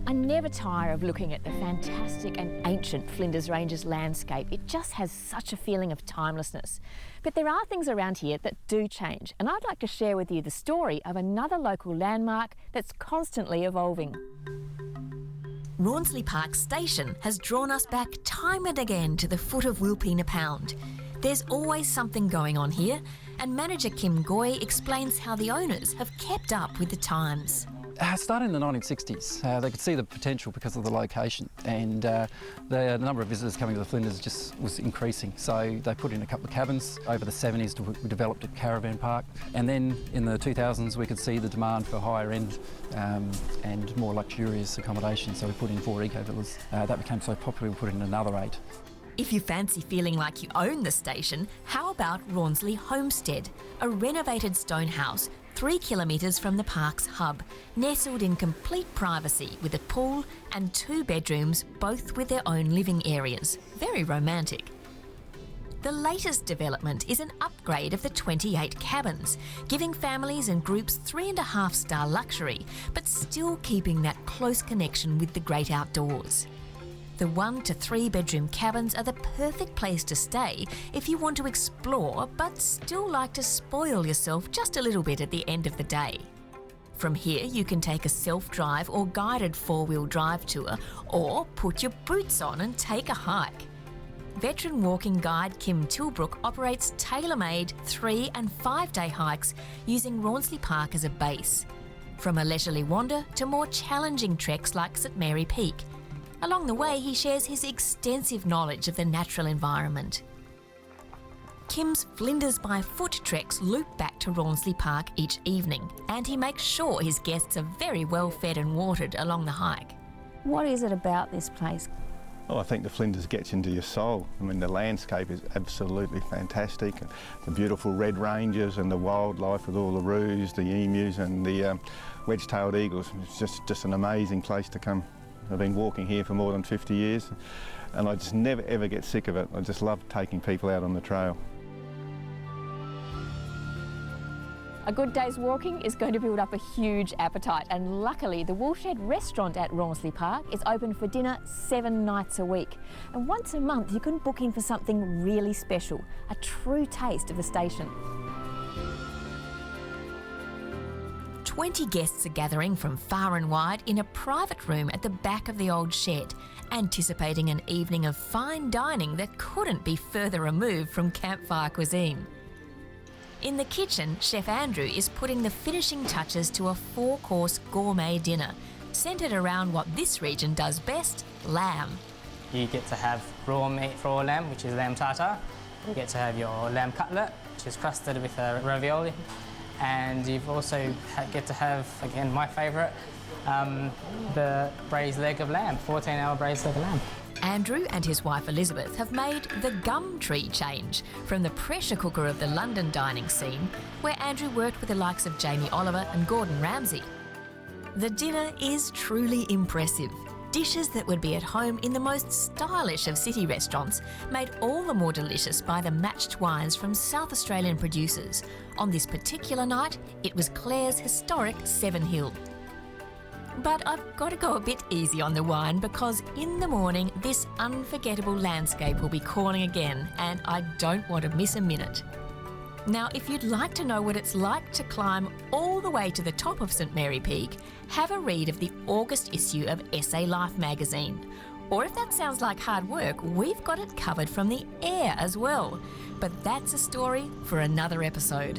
I never tire of looking at the fantastic and ancient Flinders Ranges landscape. It just has such a feeling of timelessness. But there are things around here that do change, and I'd like to share with you the story of another local landmark that's constantly evolving. Rawnsley Park Station has drawn us back time and again to the foot of Wilpena Pound. There's always something going on here, and manager Kim Goy explains how the owners have kept up with the times. Started in the 1960s. They could see the potential because of the location, and the number of visitors coming to the Flinders just was increasing. So they put in a couple of cabins. Over the 70s we developed a caravan park, and then in the 2000s we could see the demand for higher end and more luxurious accommodation. So we put in 4 eco-villas. That became so popular we put in another 8. If you fancy feeling like you own the station, how about Rawnsley Homestead, a renovated stone house 3 kilometres from the park's hub, nestled in complete privacy with a pool and 2 bedrooms, both with their own living areas. Very romantic. The latest development is an upgrade of the 28 cabins, giving families and groups 3.5-star luxury, but still keeping that close connection with the great outdoors. The 1 to 3 bedroom cabins are the perfect place to stay if you want to explore but still like to spoil yourself just a little bit at the end of the day. From here you can take a self-drive or guided 4-wheel drive tour, or put your boots on and take a hike. Veteran walking guide Kim Tilbrook operates tailor-made 3- and 5-day hikes using Rawnsley Park as a base. From a leisurely wander to more challenging treks like St Mary Peak. Along the way, he shares his extensive knowledge of the natural environment. Kim's Flinders by Foot treks loop back to Rawnsley Park each evening, and he makes sure his guests are very well fed and watered along the hike. What is it about this place? Oh, I think the Flinders gets into your soul. I mean, the landscape is absolutely fantastic. The beautiful red ranges and the wildlife with all the roos, the emus and the wedge-tailed eagles. It's just an amazing place to come. I've been walking here for more than 50 years and I just never ever get sick of it. I just love taking people out on the trail. A good day's walking is going to build up a huge appetite, and luckily the Woolshed restaurant at Rawnsley Park is open for dinner 7 nights a week. And once a month you can book in for something really special, a true taste of the station. 20 guests are gathering from far and wide in a private room at the back of the old shed, anticipating an evening of fine dining that couldn't be further removed from campfire cuisine. In the kitchen, Chef Andrew is putting the finishing touches to a 4-course gourmet dinner, centred around what this region does best, lamb. You get to have raw meat, raw lamb, which is lamb tartare. You get to have your lamb cutlet, which is crusted with ravioli. And you've also get to have, again, my favourite, the braised leg of lamb, 14-hour braised leg of lamb. Andrew and his wife Elizabeth have made the gum tree change from the pressure cooker of the London dining scene, where Andrew worked with the likes of Jamie Oliver and Gordon Ramsay. The dinner is truly impressive. Dishes that would be at home in the most stylish of city restaurants, made all the more delicious by the matched wines from South Australian producers. On this particular night, it was Clare's historic Seven Hill. But I've got to go a bit easy on the wine, because in the morning this unforgettable landscape will be calling again, and I don't want to miss a minute. Now, if you'd like to know what it's like to climb all the way to the top of St Mary Peak, have a read of the August issue of SA Life magazine. Or if that sounds like hard work, we've got it covered from the air as well. But that's a story for another episode.